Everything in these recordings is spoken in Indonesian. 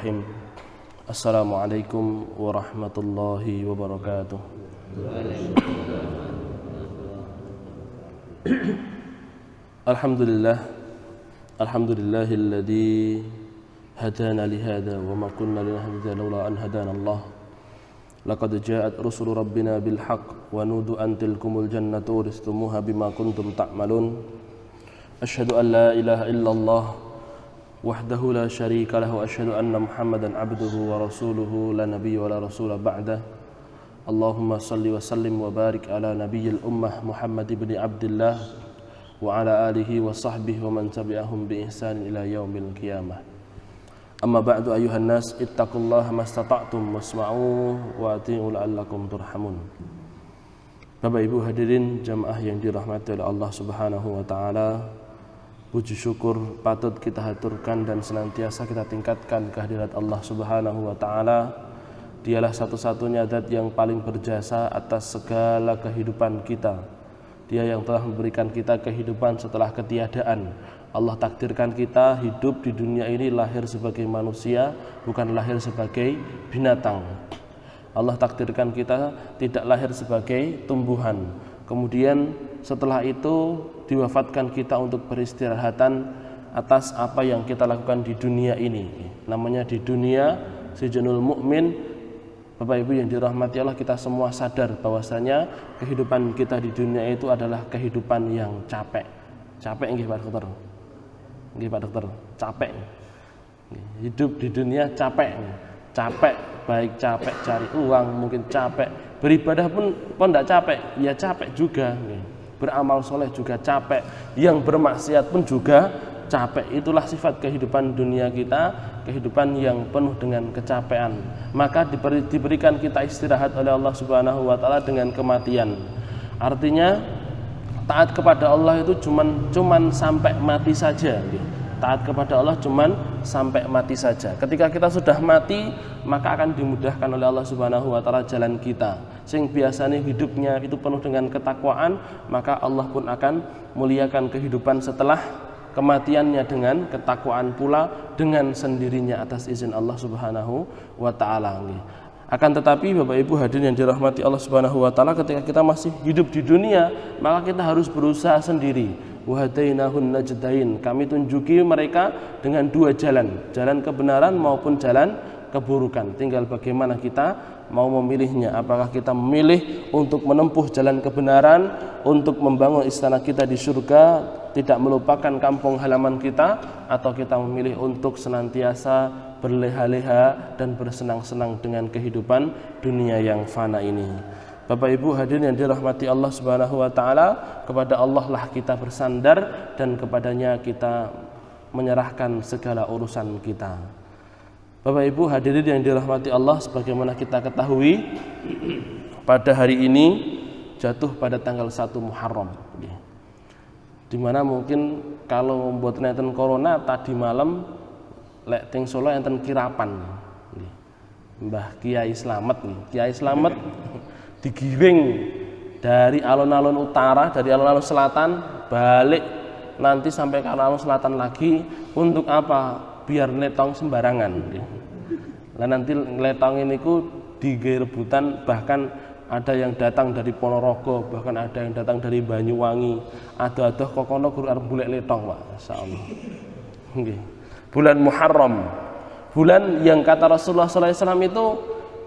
Bismillahirrahmanirrahim. Assalamualaikum warahmatullahi wabarakatuh. Alhamdulillahilladzi hadana lihada wa ma kunna linahtadiya laula an hadana Allah. Laqad ja'at rusulu rabbina bil haqq wa nudu an tilkumul jannatu uristumuha bima kuntum ta'malun. Asyhadu an la ilaha illallah wahdahu la syarika lahu wa asyhadu anna Muhammadan abduhu wa rasuluhu la nabiyya wa la rasula ba'dah. Allahumma salli wa sallim wa barik ala nabiyyil ummah Muhammad ibn Abdullah wa ala alihi wa sahbihi wa man tabi'ahum bi ihsan ila yaumil qiyamah. Amma ba'du ayuhan nas ittaqullaha mastata'tum wasma'u wa ati'u la'allakum turhamun. Bapak Ibu hadirin jamaah yang dirahmati oleh Allah Subhanahu wa taala, puji syukur patut kita haturkan dan senantiasa kita tingkatkan kehadirat Allah Subhanahu wa taala. Dialah satu-satunya zat yang paling berjasa atas segala kehidupan kita. Dia yang telah memberikan kita kehidupan setelah ketiadaan. Allah takdirkan kita hidup di dunia ini lahir sebagai manusia, bukan lahir sebagai binatang. Allah takdirkan kita tidak lahir sebagai tumbuhan. Kemudian setelah itu diwafatkan kita untuk beristirahatan atas apa yang kita lakukan di dunia ini. Namanya di dunia sijnul mukmin. Bapak Ibu yang dirahmati Allah, kita semua sadar bahwasanya kehidupan kita di dunia itu adalah kehidupan yang capek. Capek nggih Pak Dokter? Nggih Pak Dokter, capek. Hidup di dunia capek. Capek, baik capek cari uang, mungkin capek beribadah pun enggak capek, ya capek juga. Beramal soleh juga capek, yang bermaksiat pun juga capek. Itulah sifat kehidupan dunia kita, kehidupan yang penuh dengan kecapean. Maka diberikan kita istirahat oleh Allah Subhanahu wa taala dengan kematian. Artinya taat kepada Allah itu cuman sampai mati saja. Taat kepada Allah cuman sampai mati saja. Ketika kita sudah mati, maka akan dimudahkan oleh Allah Subhanahu wa taala jalan kita. Sing biasanya hidupnya itu penuh dengan ketakwaan, maka Allah pun akan muliakan kehidupan setelah kematiannya dengan ketakwaan pula, dengan sendirinya atas izin Allah Subhanahu wa taala. Akan tetapi Bapak Ibu hadirin yang dirahmati Allah Subhanahu wa taala, ketika kita masih hidup di dunia, maka kita harus berusaha sendiri. Wa hadainahun najdain, kami tunjuki mereka dengan dua jalan, jalan kebenaran maupun jalan keburukan. Tinggal bagaimana kita mau memilihnya. Apakah kita memilih untuk menempuh jalan kebenaran, untuk membangun istana kita di surga, tidak melupakan kampung halaman kita, atau kita memilih untuk senantiasa berleha-leha dan bersenang-senang dengan kehidupan dunia yang fana ini. Bapak Ibu hadirin yang dirahmati Allah Subhanahu wa taala, kepada Allah lah kita bersandar dan kepadanya kita menyerahkan segala urusan kita. Bapak Ibu hadirin yang dirahmati Allah, sebagaimana kita ketahui, pada hari ini jatuh pada tanggal 1 Muharram. Di mana mungkin kalau membuat nenten corona tadi malam lek teng Solo enten kirapan. Mbah Kiai Slamet nih. Kiai Slamet digiring dari alun-alun utara, dari alun-alun selatan balik nanti sampai ke alun-alun selatan lagi. Untuk apa? Biar netong sembarangan. Nah nanti letong ini ku digawe rebutan, bahkan ada yang datang dari Ponorogo, bahkan ada yang datang dari Banyuwangi. Ada kokono guru arep golek letong, Pak. Masyaallah. Nggih. Bulan Muharram. Bulan yang kata Rasulullah sallallahu alaihi wasallam itu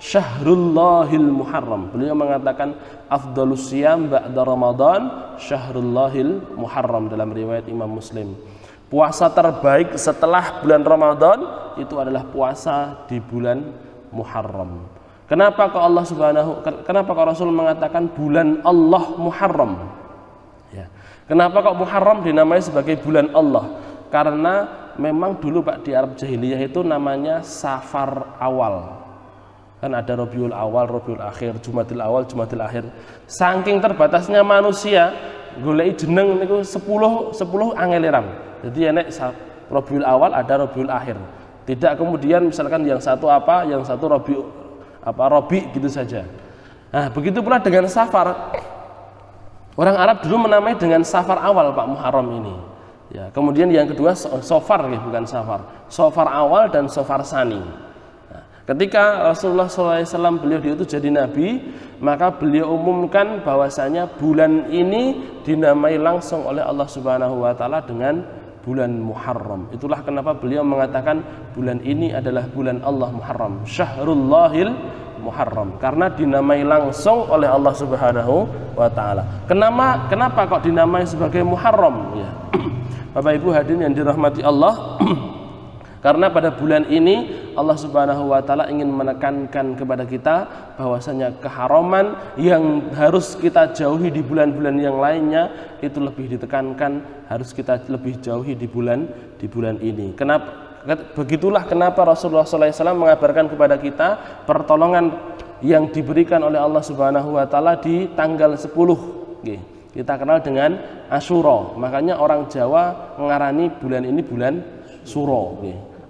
Syahrullahil Muharram. Beliau mengatakan afdhalus siyam ba'da Ramadan Syahrullahil Muharram, dalam riwayat Imam Muslim. Puasa terbaik setelah bulan Ramadan itu adalah puasa di bulan Muharram. Kenapa kok Rasul mengatakan bulan Allah Muharram? Ya. Kenapa kok Muharram dinamai sebagai bulan Allah? Karena memang dulu Pak di Arab Jahiliyah itu namanya Safar Awal. Kan ada Rabiul Awal, Rabiul Akhir, Jumadil Awal, Jumadil Akhir. Saking terbatasnya manusia, goleki jeneng niku 10 angeliram. Jadi enek Rabiul Awal, ada Rabiul Akhir. Tidak kemudian misalkan yang satu apa, yang satu Rabi gitu saja. Nah, begitu pula dengan Safar. Orang Arab dulu menamai dengan Safar Awal Pak Muharram ini. Ya, kemudian yang kedua Sofar ya, bukan Safar. Sofar Awal dan Sofar Sani. Ketika Rasulullah SAW beliau diutus jadi nabi, maka beliau umumkan bahwasanya bulan ini dinamai langsung oleh Allah Subhanahu wa taala dengan bulan Muharram. Itulah kenapa beliau mengatakan bulan ini adalah bulan Allah Muharram, Syahrullahil Muharram, karena dinamai langsung oleh Allah Subhanahu wa taala. Kenapa kok dinamai sebagai Muharram ya? Bapak Ibu hadirin yang dirahmati Allah, karena pada bulan ini Allah Subhanahu wa taala ingin menekankan kepada kita bahwasanya keharaman yang harus kita jauhi di bulan-bulan yang lainnya itu lebih ditekankan, harus kita lebih jauhi di bulan ini. Begitulah kenapa Rasulullah SAW mengabarkan kepada kita pertolongan yang diberikan oleh Allah Subhanahu wa taala di tanggal 10. Kita kenal dengan Asyura. Makanya orang Jawa ngarani bulan ini bulan Suro.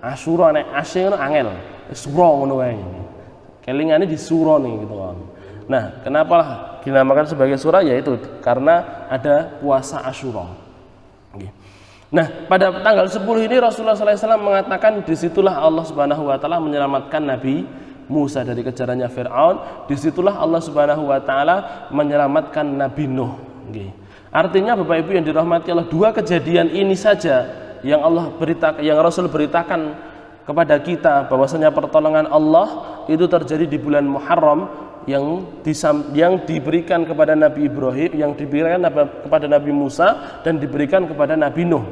Asyura nek asing angel, Suro ngono wae. Kelingane di Suro nih gitu kan. Nah, kenapa dinamakan sebagai Sura? Yaitu karena ada puasa Asyura. Nah, pada tanggal 10 ini Rasulullah SAW mengatakan disitulah Allah Subhanahu wa taala menyelamatkan Nabi Musa dari kejarannya Fir'aun. Disitulah Allah Subhanahu wa taala menyelamatkan Nabi Nuh. Artinya Bapak Ibu yang dirahmati Allah, dua kejadian ini saja yang Rasul beritakan kepada kita bahwasanya pertolongan Allah itu terjadi di bulan Muharram yang diberikan kepada Nabi Ibrahim, yang diberikan kepada Nabi Musa, dan diberikan kepada Nabi Nuh.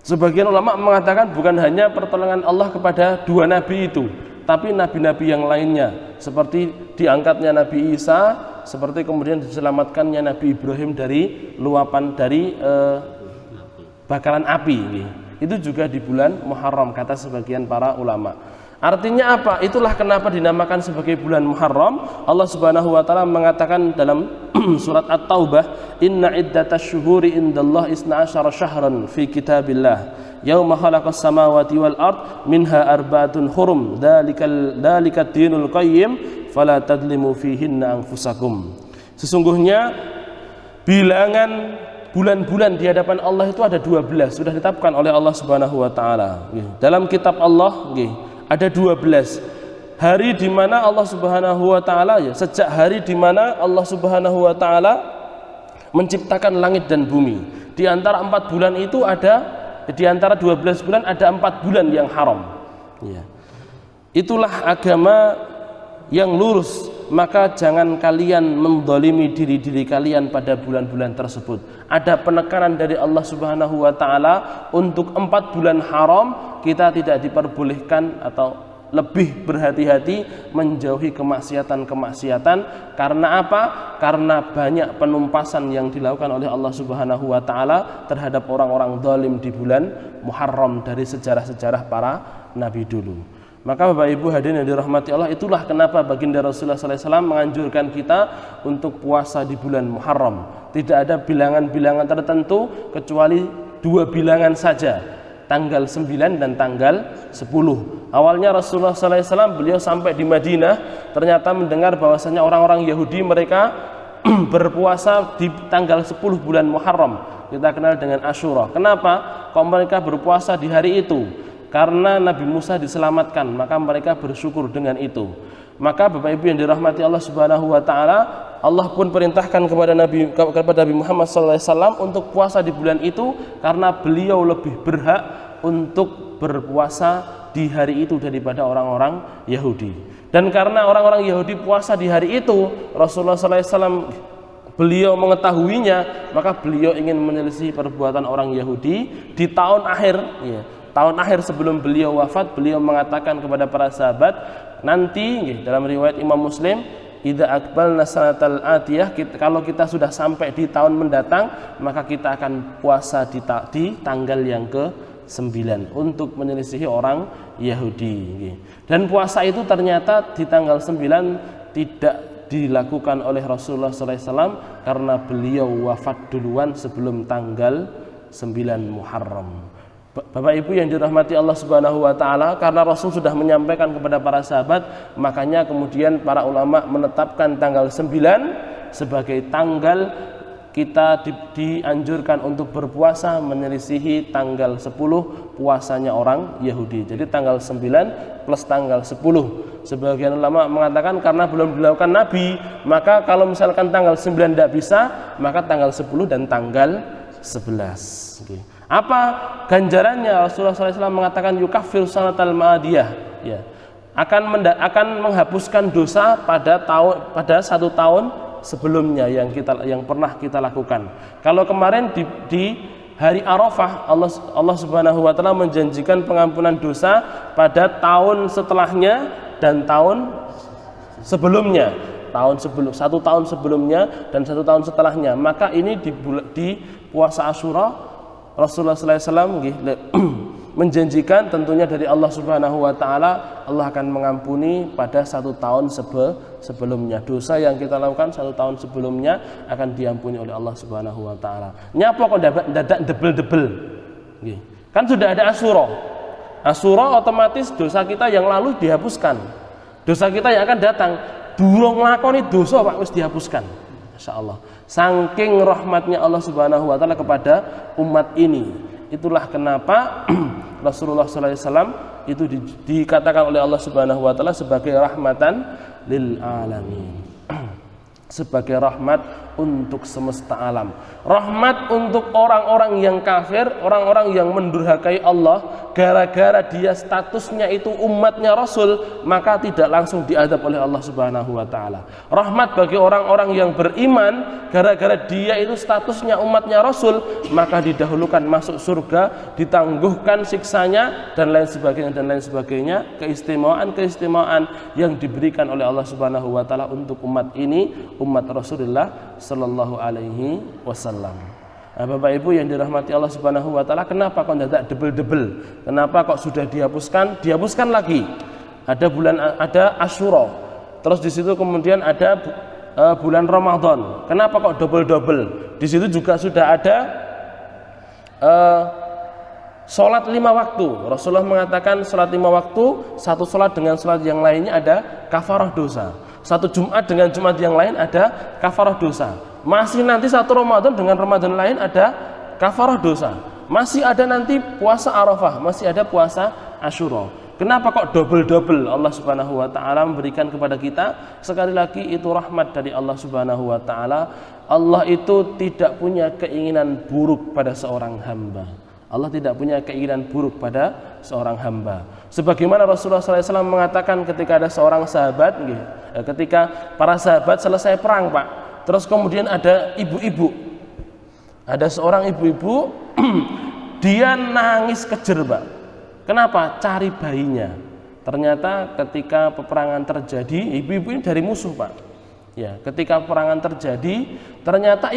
Sebagian ulama mengatakan bukan hanya pertolongan Allah kepada dua nabi itu, tapi nabi-nabi yang lainnya, seperti diangkatnya Nabi Isa, seperti kemudian diselamatkannya Nabi Ibrahim dari luapan dari bakaran api. Itu juga di bulan Muharram kata sebagian para ulama. Artinya apa? Itulah kenapa dinamakan sebagai bulan Muharram. Allah Subhanahu wa taala mengatakan dalam surat At-Taubah, "Inna iddatasy syuhuri indallah 12 syahran fi kitabillah yauma khalaqas samawati wal ard minha arba'atun hurum dzalikad dinul qayyim fala tadlimu fihinna anfusakum." Sesungguhnya bilangan bulan-bulan di hadapan Allah itu ada 12, sudah ditetapkan oleh Allah Subhanahu wa taala. Dalam kitab Allah ada 12 hari di mana Allah Subhanahu wa taala sejak hari di mana Allah Subhanahu wa taala menciptakan langit dan bumi. Di antara 4 bulan itu di antara 12 bulan ada 4 bulan yang haram. Itulah agama yang lurus, maka jangan kalian mendolimi diri-diri kalian pada bulan-bulan tersebut. Ada penekanan dari Allah Subhanahu wa taala untuk 4 bulan haram kita tidak diperbolehkan atau lebih berhati-hati menjauhi kemaksiatan-kemaksiatan. Karena apa? Karena banyak penumpasan yang dilakukan oleh Allah Subhanahu wa taala terhadap orang-orang zalim di bulan Muharram dari sejarah-sejarah para nabi dulu. Maka Bapak Ibu hadirin yang dirahmati Allah, itulah kenapa baginda Rasulullah SAW menganjurkan kita untuk puasa di bulan Muharram. Tidak ada bilangan-bilangan tertentu kecuali 2 bilangan saja, tanggal 9 dan tanggal 10. Awalnya Rasulullah SAW beliau sampai di Madinah, ternyata mendengar bahwasanya orang-orang Yahudi mereka berpuasa di tanggal 10 bulan Muharram. Kita kenal dengan Asyura. Kenapa kok mereka berpuasa di hari itu? Karena Nabi Musa diselamatkan, maka mereka bersyukur dengan itu. Maka Bapak Ibu yang dirahmati Allah Subhanahu wa taala, Allah pun perintahkan kepada Nabi Muhammad SAW untuk puasa di bulan itu karena beliau lebih berhak untuk berpuasa di hari itu daripada orang-orang Yahudi. Dan karena orang-orang Yahudi puasa di hari itu, Rasulullah SAW beliau mengetahuinya, maka beliau ingin menyelisih perbuatan orang Yahudi di tahun akhir. Tahun akhir sebelum beliau wafat, beliau mengatakan kepada para sahabat, nanti dalam riwayat Imam Muslim, idza aqbalna sanatal atiyah, kalau kita sudah sampai di tahun mendatang, maka kita akan puasa di tanggal yang ke-9 untuk menyelisihi orang Yahudi. Dan puasa itu ternyata di tanggal 9 tidak dilakukan oleh Rasulullah SAW karena beliau wafat duluan sebelum tanggal 9 Muharram. Bapak Ibu yang dirahmati Allah Subhanahu wa taala, karena Rasul sudah menyampaikan kepada para sahabat, makanya kemudian para ulama menetapkan tanggal 9 sebagai tanggal kita dianjurkan untuk berpuasa menyelisihi tanggal 10 puasanya orang Yahudi. Jadi tanggal 9 plus tanggal 10. Sebagian ulama mengatakan karena belum dilakukan Nabi, maka kalau misalkan tanggal 9 tidak bisa, maka tanggal 10 dan tanggal 11. Okay. Apa ganjarannya? Rasulullah SAW mengatakan yukaffir sanatal ma'adiyah, ya, akan menghapuskan dosa pada satu tahun sebelumnya yang pernah kita lakukan. Kalau kemarin di hari Arafah Allah Subhanahu wa taala menjanjikan pengampunan dosa pada tahun setelahnya dan tahun sebelumnya, satu tahun sebelumnya dan satu tahun setelahnya. Maka ini di puasa Asyura Rasulullah SAW menjanjikan tentunya dari Allah Subhanahu wa taala, Allah akan mengampuni pada satu tahun sebelumnya. Dosa yang kita lakukan satu tahun sebelumnya akan diampuni oleh Allah Subhanahu wa taala. Nyapa kok dadak debel-debel. Kan sudah ada Asyura. Asyura otomatis dosa kita yang lalu dihapuskan. Dosa kita yang akan datang durung nglakoni dosa Pak wis dihapuskan. Masyaallah. Saking rahmatnya Allah Subhanahu wa taala kepada umat ini. Itulah kenapa Rasulullah SAW itu dikatakan oleh Allah Subhanahu wa taala sebagai rahmatan lil alamin. Sebagai rahmat untuk semesta alam. Rahmat untuk orang-orang yang kafir, orang-orang yang mendurhakai Allah, gara-gara dia statusnya itu umatnya Rasul, maka tidak langsung diadab oleh Allah Subhanahu wa taala. Rahmat bagi orang-orang yang beriman, gara-gara dia itu statusnya umatnya Rasul, maka didahulukan masuk surga, ditangguhkan siksanya dan lain sebagainya, keistimewaan yang diberikan oleh Allah Subhanahu wa taala untuk umat ini, umat Rasulullah sallallahu alaihi wasallam. Nah, Bapak Ibu yang dirahmati Allah Subhanahu wa taala, kenapa kok tidak debel-debel? Kenapa kok sudah dihapuskan lagi? Ada Asyura. Terus di situ kemudian ada bulan Ramadan. Kenapa kok double-double? Di situ juga sudah ada sholat 5 waktu. Rasulullah mengatakan sholat 5 waktu, satu sholat dengan sholat yang lainnya ada kafarah dosa. Satu Jumat dengan Jumat yang lain ada kafarah dosa. Masih nanti satu Ramadan dengan Ramadan lain ada kafarah dosa. Masih ada nanti puasa Arafah, masih ada puasa Asyura. Kenapa kok double-double? Allah Subhanahu wa taala memberikan kepada kita. Sekali lagi itu rahmat dari Allah Subhanahu wa taala. Allah itu tidak punya keinginan buruk pada seorang hamba. Allah tidak punya keinginan buruk pada seorang hamba. Sebagaimana Rasulullah SAW mengatakan ketika ada seorang sahabat, ketika para sahabat selesai perang Pak, terus kemudian ada ibu-ibu, ada seorang ibu-ibu, dia nangis kejer Pak. Kenapa? Cari bayinya. Ternyata ketika peperangan terjadi, ibu-ibu ini dari musuh Pak. Ya, ketika peperangan terjadi, ternyata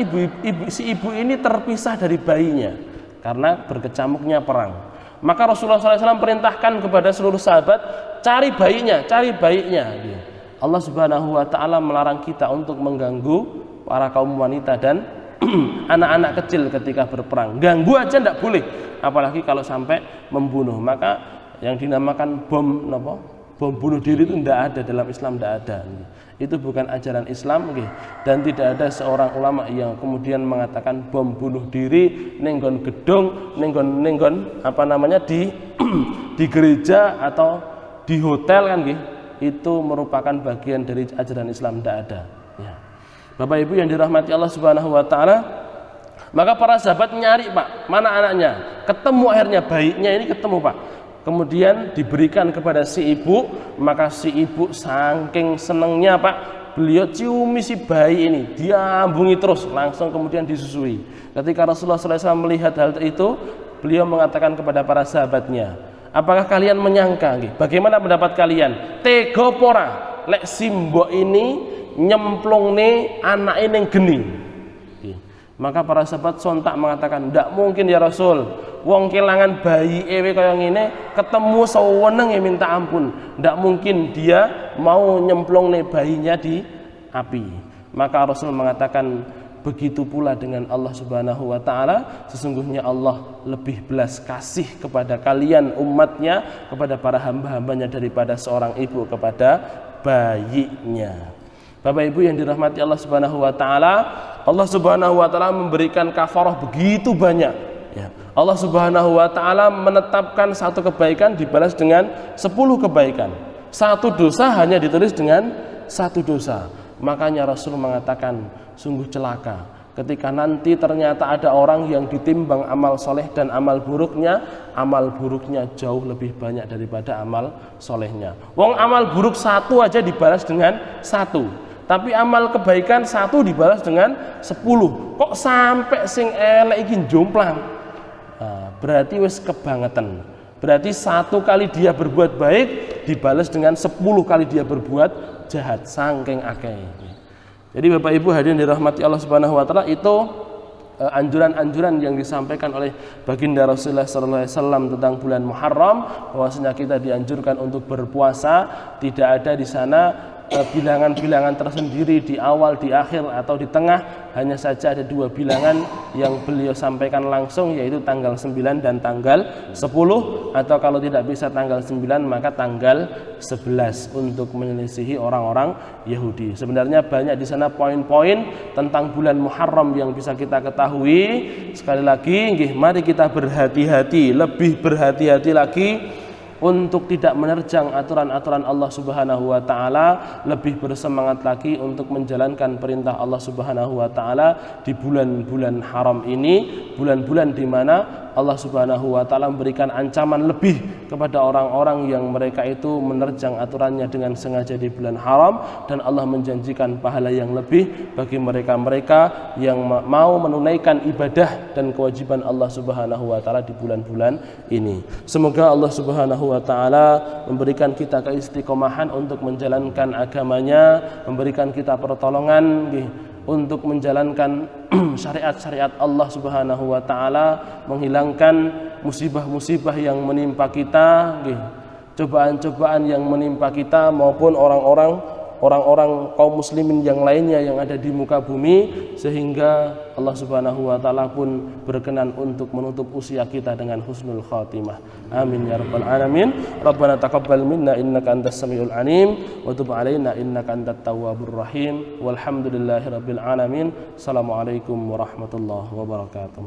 si ibu ini terpisah dari bayinya karena berkecamuknya perang. Maka Rasulullah SAW perintahkan kepada seluruh sahabat, cari bayinya. Allah Subhanahu wa taala melarang kita untuk mengganggu para kaum wanita dan anak-anak kecil ketika berperang. Ganggu aja tidak boleh, apalagi kalau sampai membunuh. Maka yang dinamakan bom bunuh diri itu tidak ada dalam Islam, tidak ada. Itu bukan ajaran Islam, dan tidak ada seorang ulama yang kemudian mengatakan bom bunuh diri nenggon gedung, nenggon di gereja atau di hotel kan, itu merupakan bagian dari ajaran Islam, tidak ada. Ya. Bapak Ibu yang dirahmati Allah Subhanahu wa taala, maka para sahabat nyari Pak, mana anaknya? Ketemu akhirnya, bayinya ini ketemu Pak. Kemudian diberikan kepada si ibu, maka si ibu saking senengnya Pak, beliau ciumi si bayi ini, diambungi terus, langsung kemudian disusui. Ketika Rasulullah SAW melihat hal itu, beliau mengatakan kepada para sahabatnya, apakah kalian menyangka, bagaimana pendapat kalian? Tega pora, lek simbo ini nyemplung nih anak ini geni. Maka para sahabat sontak mengatakan, tidak mungkin ya Rasul, wong kelangan bayi ewe kaya ngene ketemu seweneng minta ampun, tidak mungkin dia mau nyemplung nih bayinya di api. Maka Rasul mengatakan, begitu pula dengan Allah Subhanahu wa taala, sesungguhnya Allah lebih belas kasih kepada kalian umatnya, kepada para hamba-hambanya daripada seorang ibu kepada bayinya. Bapak Ibu yang dirahmati Allah Subhanahu wa taala, Allah Subhanahu wa taala memberikan kafarah begitu banyak. Ya. Allah Subhanahu wa taala menetapkan satu kebaikan dibalas dengan 10 kebaikan. Satu dosa hanya ditulis dengan 1 dosa. Makanya Rasul mengatakan, sungguh celaka ketika nanti ternyata ada orang yang ditimbang amal soleh dan amal buruknya jauh lebih banyak daripada amal solehnya. Wong amal buruk 1 aja dibalas dengan 1, tapi amal kebaikan 1 dibalas dengan 10. Kok sampai sing elek iki jomplang? Berarti wis kebangetan. Berarti 1 kali dia berbuat baik dibalas dengan 10 kali dia berbuat jahat, saking akeh. Jadi Bapak Ibu hadirin dirahmati Allah Subhanahu wa taala, itu anjuran-anjuran yang disampaikan oleh baginda Rasulullah SAW tentang bulan Muharram, bahwasanya kita dianjurkan untuk berpuasa. Tidak ada di sana bilangan-bilangan tersendiri di awal, di akhir, atau di tengah. Hanya saja ada 2 bilangan yang beliau sampaikan langsung, yaitu tanggal 9 dan tanggal 10, atau kalau tidak bisa tanggal 9 maka tanggal 11 untuk menyelisihi orang-orang Yahudi. Sebenarnya banyak di sana poin-poin tentang bulan Muharram yang bisa kita ketahui. Sekali lagi, mari kita berhati-hati, lebih berhati-hati lagi untuk tidak menerjang aturan-aturan Allah Subhanahu wa taala, lebih bersemangat lagi untuk menjalankan perintah Allah Subhanahu wa taala di bulan-bulan haram ini, bulan-bulan di mana Allah Subhanahu wa taala memberikan ancaman lebih kepada orang-orang yang mereka itu menerjang aturannya dengan sengaja di bulan haram, dan Allah menjanjikan pahala yang lebih bagi mereka-mereka yang mau menunaikan ibadah dan kewajiban Allah Subhanahu wa taala di bulan-bulan ini. Semoga Allah Subhanahu wa taala memberikan kita keistiqomahan untuk menjalankan agamanya, memberikan kita pertolongan untuk menjalankan syariat-syariat Allah Subhanahu wa taala, menghilangkan musibah-musibah yang menimpa kita, cobaan-cobaan yang menimpa kita maupun orang-orang kaum muslimin yang lainnya yang ada di muka bumi, sehingga Allah Subhanahu wa taala pun berkenan untuk menutup usia kita dengan husnul khatimah. Amin ya rabbal alamin. Rabbana taqabbal minna innaka antas samiul alim wa tub alaina innaka antat tawwabur rahim. Walhamdulillahirabbil alamin. Assalamualaikum warahmatullahi wabarakatuh.